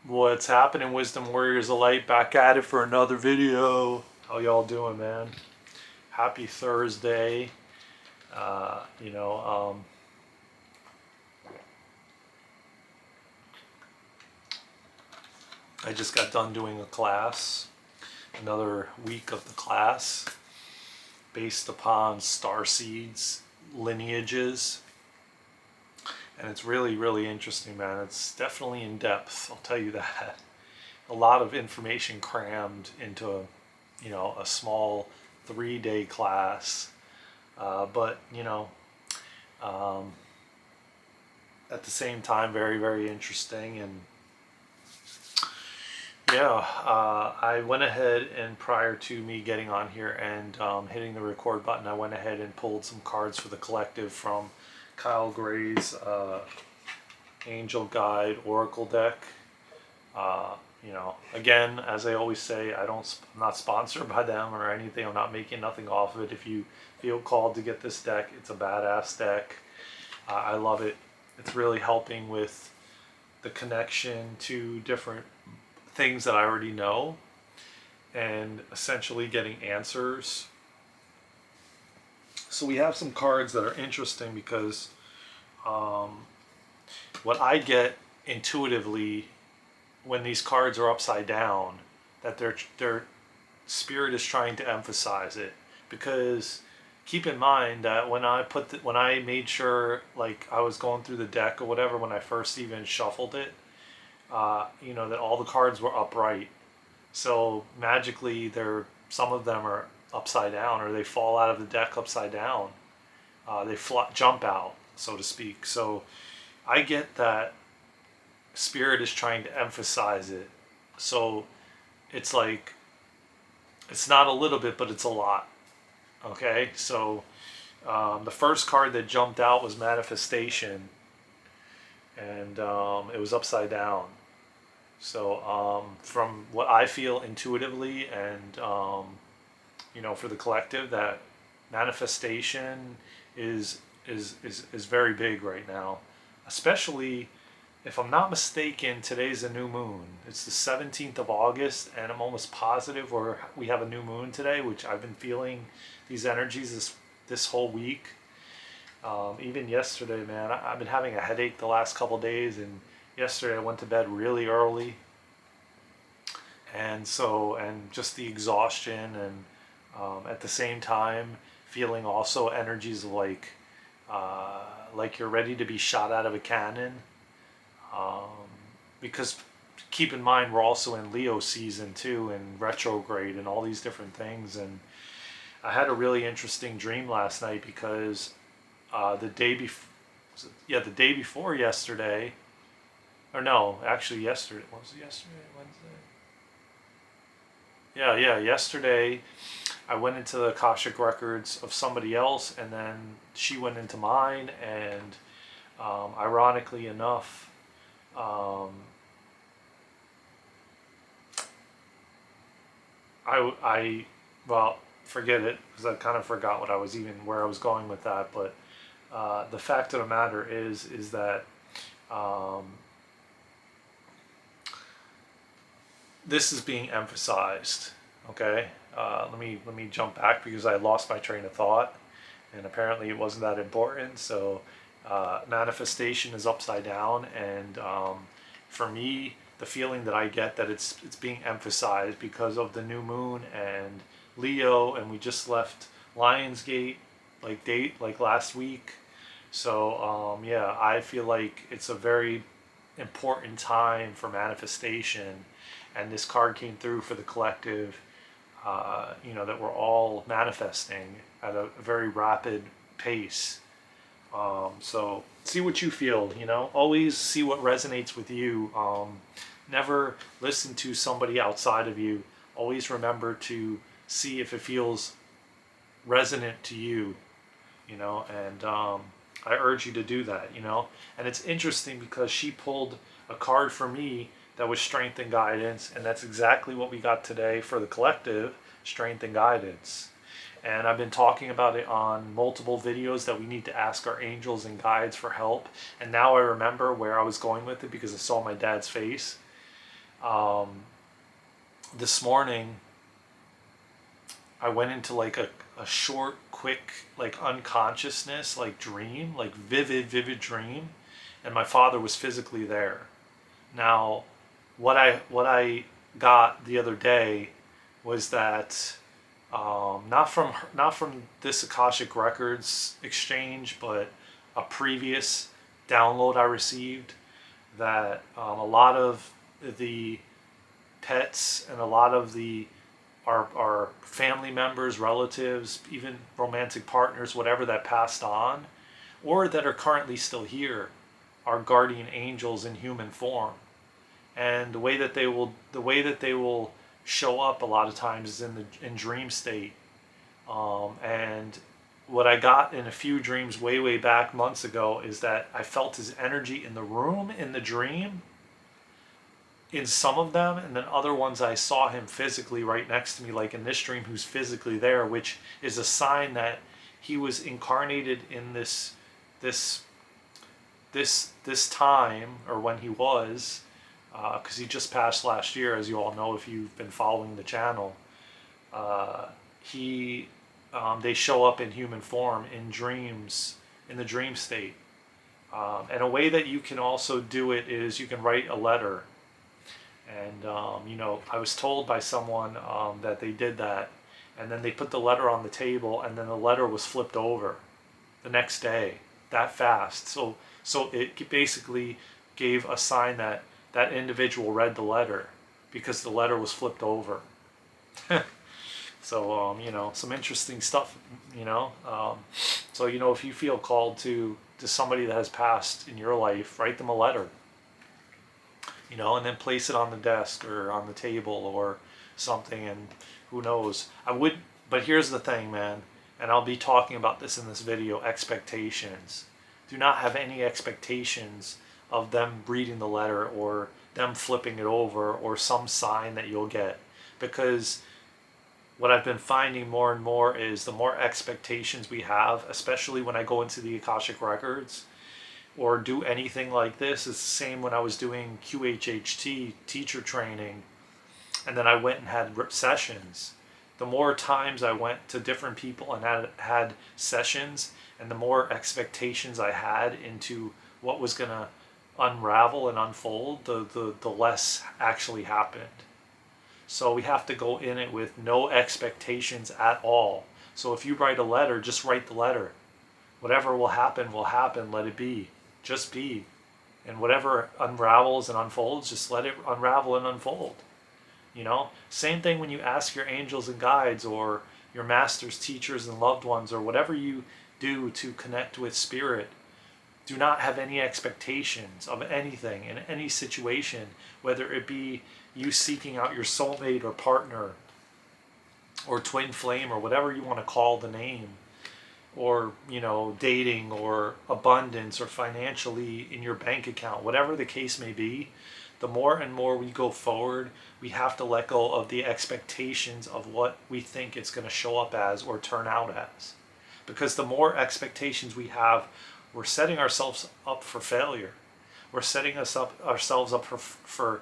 What's happening, Wisdom Warriors of Light? Back at it for another video. How y'all doing, man? Happy Thursday. Uh, you know, um, I just got done doing a class, another week of the class, based upon star seeds lineages, and it's really, really interesting, man. It's definitely in depth. I'll tell you that. A lot of information crammed into a small 3 day class. But um, at the same time, very, very interesting. And yeah, I went ahead and prior to me getting on here and hitting the record button, I went ahead and pulled some cards for the collective from Kyle Gray's Angel Guide Oracle deck. Again, as I always say, I'm not sponsored by them or anything. I'm not making nothing off of it. If you feel called to get this deck, it's a badass deck. I love it. It's really helping with the connection to different things that I already know and essentially getting answers. So we have some cards that are interesting because what I get intuitively when these cards are upside down, that their spirit is trying to emphasize it. Because keep in mind that when I made sure, like, I was going through the deck or whatever when I first even shuffled it, that all the cards were upright. So magically, some of them are upside down, or they fall out of the deck upside down. They jump out, so to speak. So I get that spirit is trying to emphasize it. So it's like, it's not a little bit, but it's a lot. Okay, so the first card that jumped out was Manifestation, and it was upside down. So from what I feel intuitively, and for the collective, that manifestation is very big right now, especially if I'm not mistaken. Today's a new moon. It's the 17th of August, and I'm almost positive we have a new moon today, which I've been feeling these energies this whole week. Even yesterday, man, I've been having a headache the last couple days, and yesterday I went to bed really early, and just the exhaustion, and at the same time feeling also energies of like you're ready to be shot out of a cannon. Because keep in mind, we're also in Leo season too, and retrograde and all these different things. And I had a really interesting dream last night because the day before, the day before yesterday, or no, actually yesterday, was it yesterday, Wednesday? Yeah, yesterday I went into the Akashic records of somebody else, and then she went into mine, and ironically enough, um, I well, forget it, because I kind of forgot where I was going with that. But the fact of the matter is that um, this is being emphasized. Okay, let me jump back because I lost my train of thought, and apparently it wasn't that important. So manifestation is upside down, and for me, the feeling that I get that it's being emphasized because of the new moon and Leo, and we just left Lionsgate like last week. So yeah, I feel like it's a very important time for manifestation, and this card came through for the collective. That we're all manifesting at a very rapid pace. So see what you feel. Always see what resonates with you. Never listen to somebody outside of you. Always remember to see if it feels resonant to you. And I urge you to do that. And it's interesting because she pulled a card for me that was strength and guidance, and that's exactly what we got today for the collective, strength and guidance. And I've been talking about it on multiple videos that we need to ask our angels and guides for help. And now I remember where I was going with it because I saw my dad's face. Um, this morning, I went into like a short, quick, like unconsciousness, like dream, like vivid dream, and my father was physically there. Now, what I got the other day was that not from this Akashic Records exchange, but a previous download I received that a lot of the pets and a lot of the our family members, relatives, even romantic partners, whatever that passed on, or that are currently still here, are guardian angels in human form. And the way that they will show up a lot of times is in dream state. And what I got in a few dreams way back months ago is that I felt his energy in the room in the dream in some of them, and then other ones I saw him physically right next to me, like in this dream, who's physically there, which is a sign that he was incarnated in this this time, or when he was, because he just passed last year, as you all know if you've been following the channel. He They show up in human form in dreams, in the dream state. And a way that you can also do it is you can write a letter. And I was told by someone that they did that, and then they put the letter on the table, and then the letter was flipped over the next day, that fast. So it basically gave a sign that that individual read the letter because the letter was flipped over. So some interesting stuff. So if you feel called to somebody that has passed in your life, write them a letter. And then place it on the desk or on the table or something, and who knows. But here's the thing, man, and I'll be talking about this in this video: expectations. Do not have any expectations of them reading the letter or them flipping it over or some sign that you'll get, because what I've been finding more and more is the more expectations we have, especially when I go into the Akashic Records or do anything like this. It's the same when I was doing QHHT teacher training, and then I went and had sessions. The more times I went to different people and had sessions, and the more expectations I had into what was going to unravel and unfold, the less actually happened. So we have to go in it with no expectations at all. So if you write a letter, just write the letter. Whatever will happen, let it be. Just be. And whatever unravels and unfolds, just let it unravel and unfold. Same thing when you ask your angels and guides or your masters, teachers, and loved ones, or whatever you do to connect with spirit. Do not have any expectations of anything in any situation, whether it be you seeking out your soulmate or partner or twin flame or whatever you want to call the name, or dating or abundance or financially in your bank account, whatever the case may be. The more and more we go forward, we have to let go of the expectations of what we think it's going to show up as or turn out as. Because the more expectations we have, we're setting ourselves up for failure. We're setting ourselves up for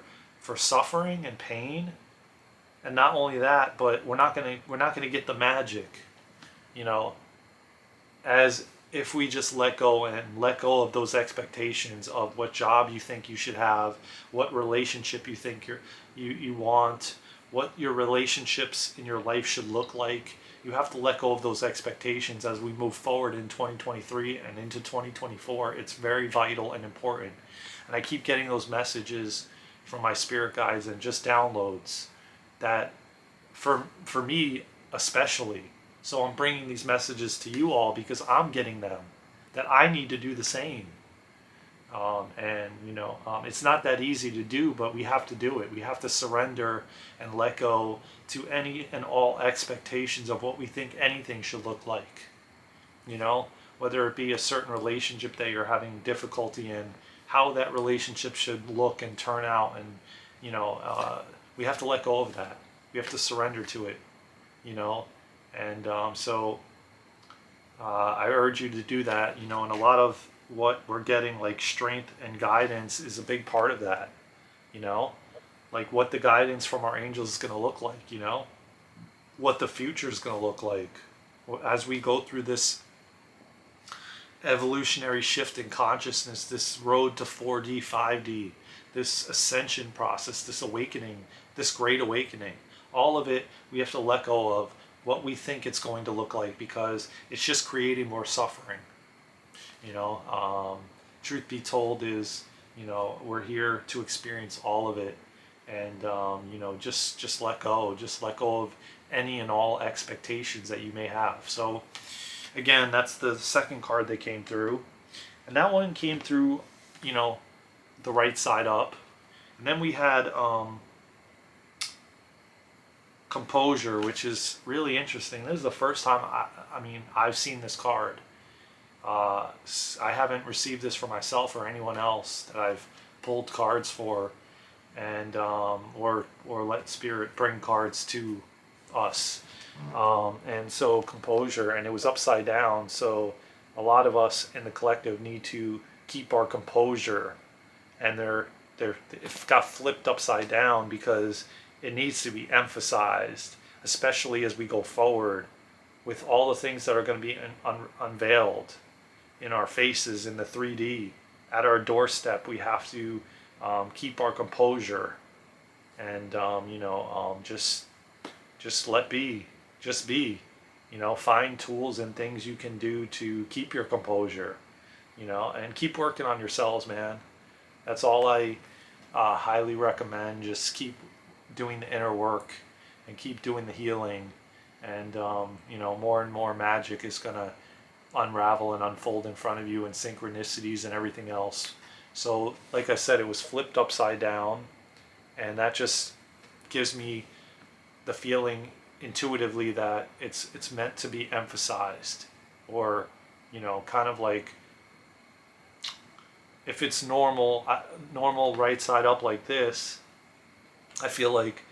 suffering and pain. And not only that, but we're not gonna get the magic, as if we just let go of those expectations of what job you think you should have, what relationship you think you want, what your relationships in your life should look like. You have to let go of those expectations as we move forward in 2023 and into 2024. It's very vital and important. And I keep getting those messages from my spirit guides and just downloads that for me especially. So I'm bringing these messages to you all because I'm getting them, that I need to do the same. It's not that easy to do, but we have to do it. We have to surrender and let go to any and all expectations of what we think anything should look like. Whether it be a certain relationship that you're having difficulty in, how that relationship should look and turn out, and we have to let go of that. We have to surrender to it. And so I urge you to do that. And a lot of what we're getting, like strength and guidance, is a big part of that. like what the guidance from our angels is going to look like, what the future is going to look like as we go through this evolutionary shift in consciousness, this road to 4D, 5D, this ascension process, this awakening, this great awakening. All of it, we have to let go of what we think it's going to look like, because it's just creating more suffering. Truth be told is, we're here to experience all of it, and just let go. Just let go of any and all expectations that you may have. So again, that's the second card that came through, and that one came through, the right side up. And then we had composure, which is really interesting. This is the first time I've seen this card. I haven't received this for myself or anyone else that I've pulled cards for, and or let spirit bring cards to us. And so composure, and it was upside down. So a lot of us in the collective need to keep our composure, and it got flipped upside down because it needs to be emphasized, especially as we go forward with all the things that are going to be unveiled in our faces in the 3D at our doorstep. We have to keep our composure, and just let be, just be. Find tools and things you can do to keep your composure, and keep working on yourselves, man. That's all I highly recommend. Just keep doing the inner work and keep doing the healing, and more and more magic is going to unravel and unfold in front of you, and synchronicities and everything else. So like I said, it was flipped upside down, and that just gives me the feeling intuitively that it's meant to be emphasized, or kind of like, if it's normal right side up like this, I feel like,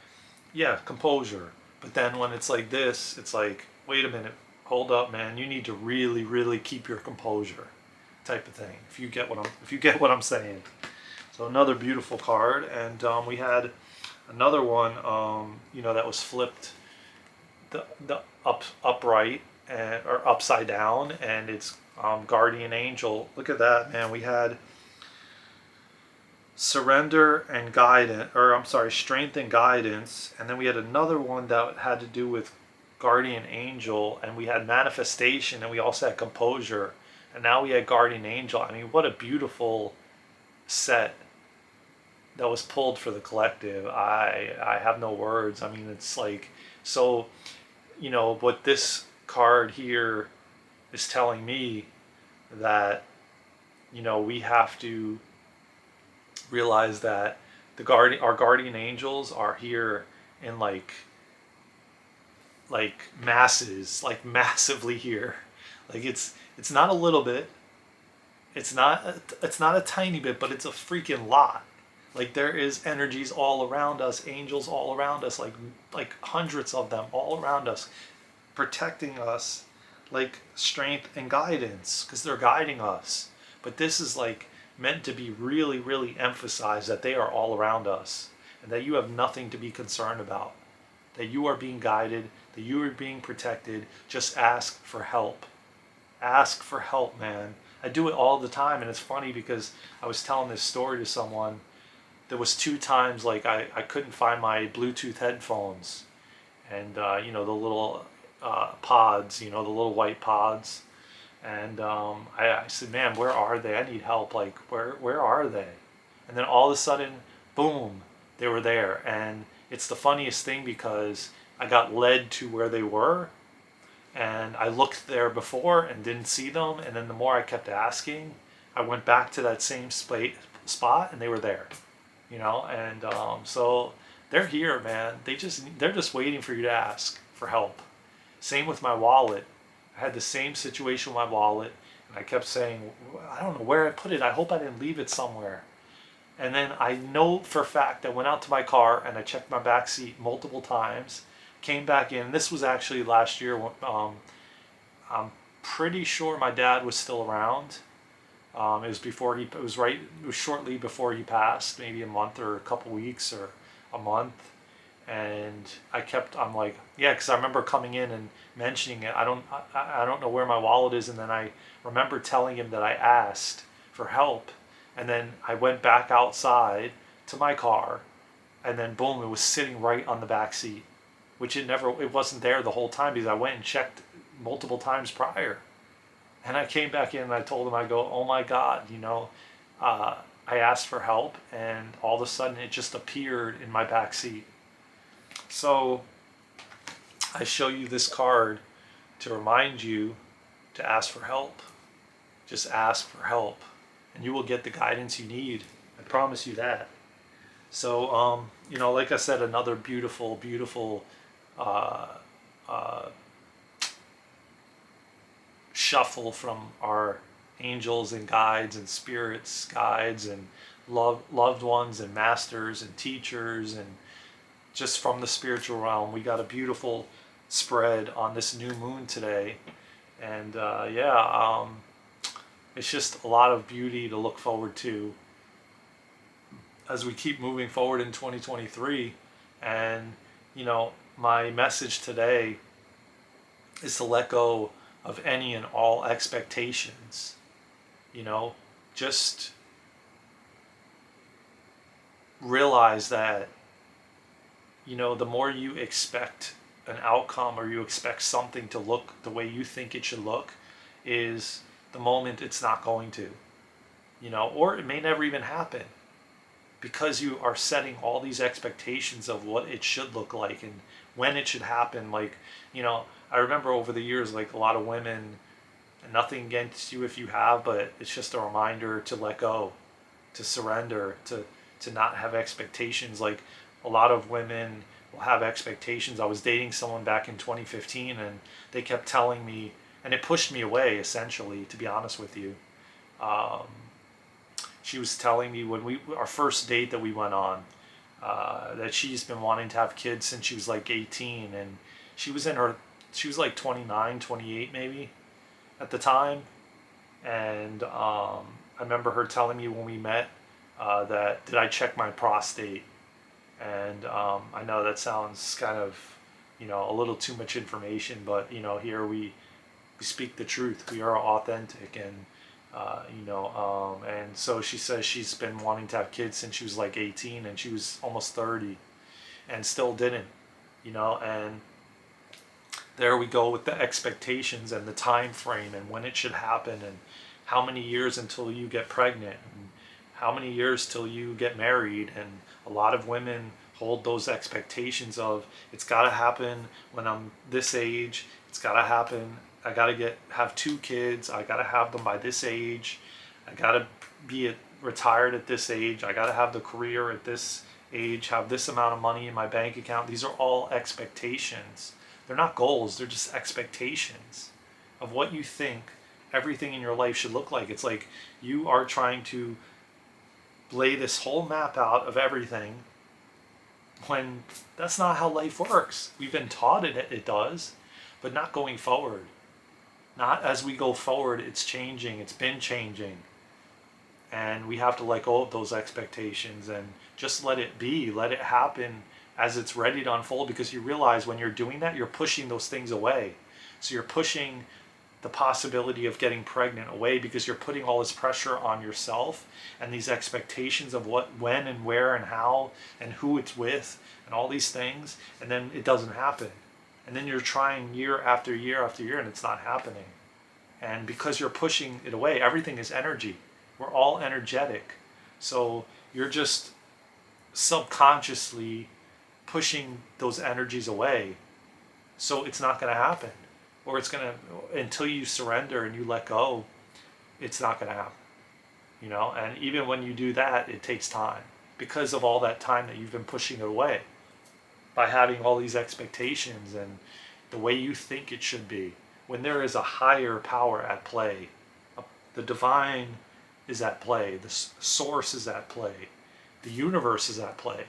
yeah, composure. But then when it's like this, it's like, wait a minute, hold up, man, you need to really, really keep your composure, type of thing. If you get what I'm saying. So another beautiful card, and we had another one, that was flipped, the upright, or upside down, and it's guardian angel. Look at that, man. We had surrender and guidance, strength and guidance, and then we had another one that had to do with guardian angel, and we had manifestation, and we also had composure, and now we had guardian angel. I mean, what a beautiful set that was pulled for the collective. I have no words. I mean, it's like, so what this card here is telling me, that we have to realize that our guardian angels are here in like masses, like massively here. Like it's not a little bit, it's not a tiny bit, but it's a freaking lot. Like there is energies all around us, angels all around us, like hundreds of them all around us, protecting us, like strength and guidance, because they're guiding us. But this is like meant to be really, really emphasized, that they are all around us, and that you have nothing to be concerned about, that you are being guided, that you are being protected. Just ask for help. Ask for help, man. I do it all the time, and it's funny because I was telling this story to someone. There was 2 times like I couldn't find my Bluetooth headphones, and the little pods, the little white pods. And I said, man, where are they? I need help. Like, where are they? And then all of a sudden, boom, they were there. And it's the funniest thing, because I got led to where they were, and I looked there before and didn't see them. And then the more I kept asking, I went back to that same spot, and they were there. And so they're here, man. They're just waiting for you to ask for help. Same with my wallet. I had the same situation with my wallet, and I kept saying, I don't know where I put it. I hope I didn't leave it somewhere. And then I know for a fact, I went out to my car and I checked my back seat multiple times, came back in. This was actually last year. I'm pretty sure my dad was still around. It was shortly before he passed, maybe a month or a couple weeks, or a month. And I'm like, yeah, because I remember coming in and mentioning it. I don't know where my wallet is. And then I remember telling him that I asked for help. And then I went back outside to my car, and then boom, it was sitting right on the back seat, which it wasn't there the whole time because I went and checked multiple times prior. And I came back in and I told him, I go, oh my God, I asked for help and all of a sudden it just appeared in my back seat. So I show you this card to remind you to ask for help. Just ask for help and you will get the guidance you need. I promise you that. So, like I said, another beautiful, beautiful uh, uh, shuffle from our angels and guides and spirits, guides and loved ones and masters and teachers, and just from the spiritual realm. We got a beautiful spread on this new moon today. And it's just a lot of beauty to look forward to as we keep moving forward in 2023. And, my message today is to let go of any and all expectations. Just realize that, the more you expect an outcome or you expect something to look the way you think it should look, is the moment it's not going to, or it may never even happen, because you are setting all these expectations of what it should look like and when it should happen. Like, I remember over the years, like a lot of women, and nothing against you if you have, but it's just a reminder to let go, to surrender, to not have expectations. Like a lot of women will have expectations. I was dating someone back in 2015 and they kept telling me, and it pushed me away essentially, to be honest with you. She was telling me when our first date that we went on, that she's been wanting to have kids since she was like 18, and she was like 29, 28 maybe at the time. And I remember her telling me when we met, that did I check my prostate? And I know that sounds kind of, a little too much information, but here we speak the truth. We are authentic, and and so she says she's been wanting to have kids since she was like 18, and she was almost 30 and still didn't, and there we go with the expectations and the time frame and when it should happen, and how many years until you get pregnant, and how many years till you get married. And a lot of women hold those expectations of, it's got to happen when I'm this age, it's got to happen, I got to have 2 kids, I got to have them by this age, I got to be retired at this age, I got to have the career at this age, have this amount of money in my bank account. These are all expectations. They're not goals, they're just expectations of what you think everything in your life should look like. It's like you are trying to lay this whole map out of everything, when that's not how life works. We've been taught it does, but not going forward. Not as we go forward, it's changing, it's been changing. And we have to let go of those expectations and just let it be, let it happen as it's ready to unfold, because you realize when you're doing that, you're pushing those things away. So you're pushing the possibility of getting pregnant away, because you're putting all this pressure on yourself and these expectations of what, when and where and how and who it's with and all these things, and then it doesn't happen. And then you're trying year after year after year and it's not happening. And because you're pushing it away, everything is energy. We're all energetic. So you're just subconsciously pushing those energies away. So it's not going to happen. Or it's going to, until you surrender and you let go, it's not going to happen. And even when you do that, it takes time, because of all that time that you've been pushing it away by having all these expectations and the way you think it should be, when there is a higher power at play. The divine is at play, the source is at play, the universe is at play,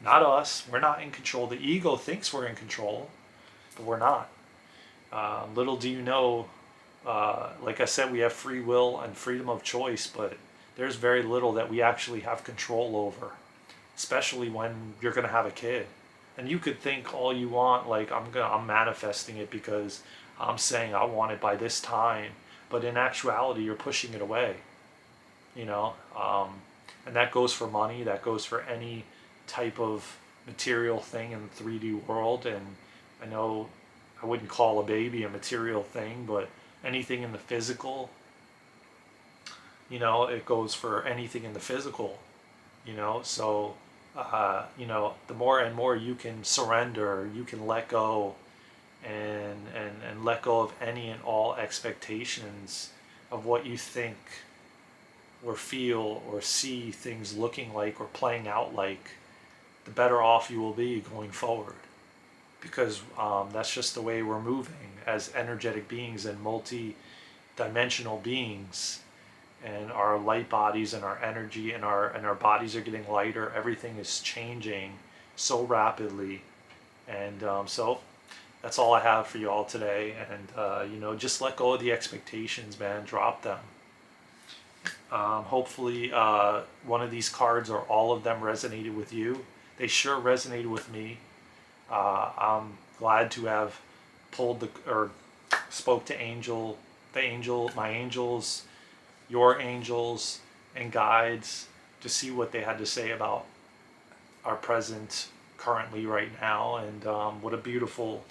not us. We're not in control. The ego thinks we're in control, but we're not. Little do you know, like I said, we have free will and freedom of choice, but there's very little that we actually have control over. especially when you're going to have a kid. And you could think all you want, like I'm manifesting it because I'm saying I want it by this time, but in actuality, you're pushing it away. You know, and that goes for money. That goes for any type of material thing in the 3D world. And I know I wouldn't call a baby a material thing, but anything in the physical, you know, it goes for anything in the physical, you know. So you know, the more and more you can surrender, you can let go, and let go of any and all expectations of what you think or feel or see things looking like or playing out like, the better off you will be going forward. Because that's just the way we're moving as energetic beings and multi-dimensional beings, and our light bodies and our energy and our bodies are getting lighter. Everything is changing so rapidly, and so that's all I have for you all today. And you know, just let go of the expectations, man. Drop them. Hopefully, one of these cards or all of them resonated with you. They sure resonated with me. I'm glad to have pulled or spoke to my angels, your angels, and guides, to see what they had to say about our present currently right now. And what a beautiful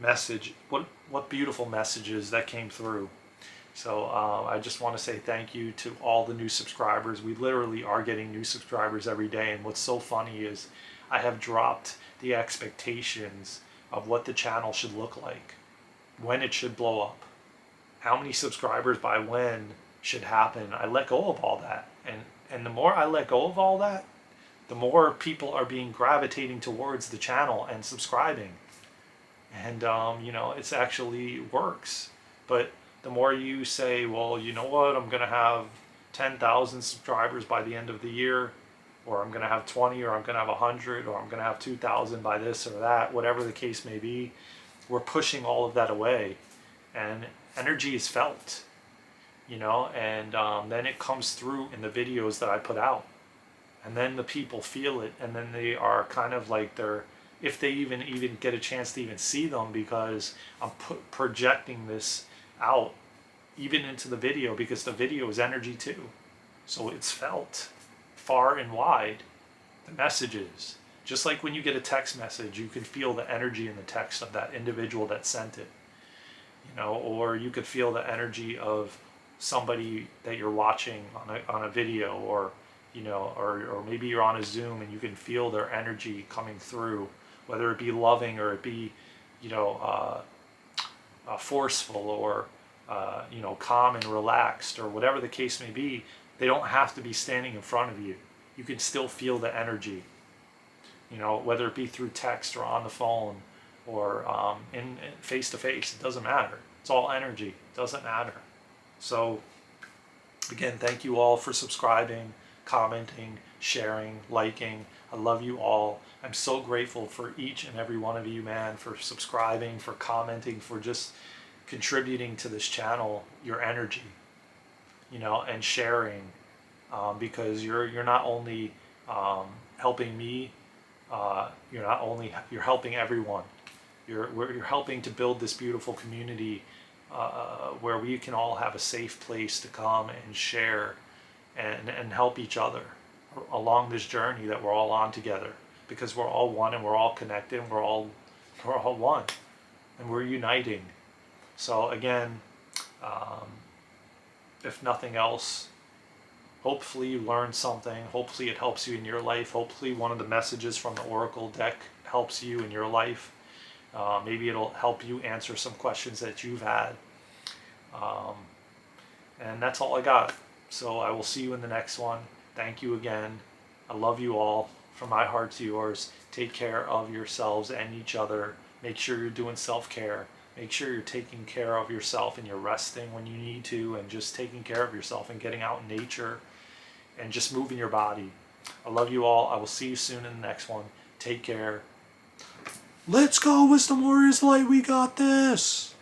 message. What beautiful messages that came through. So I just want to say thank you to all the new subscribers. We literally are getting new subscribers every day. And what's so funny is I have dropped the expectations of what the channel should look like, when it should blow up, how many subscribers by when should happen. I let go of all that. And the more I let go of all that, the more people are being gravitating towards the channel and subscribing. And, you know, it's actually works. But the more you say, well, you know what, I'm going to have 10,000 subscribers by the end of the year, or I'm going to have 20, or I'm going to have 100, or I'm going to have 2,000 by this or that, whatever the case may be, we're pushing all of that away. And energy is felt, you know, and then it comes through in the videos that I put out. And then the people feel it, and then they are kind of like if they even get a chance to even see them, because I'm projecting this out even into the video, because the video is energy too. So it's felt far and wide, the messages. Just like when you get a text message, you can feel the energy in the text of that individual that sent it, you know, or you could feel the energy of somebody that you're watching on a video, or you know, or maybe you're on a Zoom and you can feel their energy coming through, whether it be loving or it be, you know, forceful, or you know, calm and relaxed, or whatever the case may be. They don't have to be standing in front of you. You can still feel the energy, you know, whether it be through text or on the phone, or in face to face. It doesn't matter. It's all energy. It doesn't matter. So again, thank you all for subscribing, commenting, sharing, liking. I love you all. I'm so grateful for each and every one of you, man, for subscribing, for commenting, for just contributing to this channel, your energy, you know, and sharing, because you're not only helping me, you're helping everyone. You're helping to build this beautiful community, where we can all have a safe place to come and share and help each other along this journey that we're all on together, because we're all one, and we're all connected, and we're all one, and we're uniting. So again, if nothing else, hopefully you learned something. Hopefully it helps you in your life. Hopefully one of the messages from the Oracle deck helps you in your life. Maybe it'll help you answer some questions that you've had. And that's all I got. So I will see you in the next one. Thank you again. I love you all. From my heart to yours. Take care of yourselves and each other. Make sure you're doing self-care. Make sure you're taking care of yourself, and you're resting when you need to, and just taking care of yourself and getting out in nature and just moving your body. I love you all. I will see you soon in the next one. Take care. Let's go, Wisdom Warriors Light. We got this.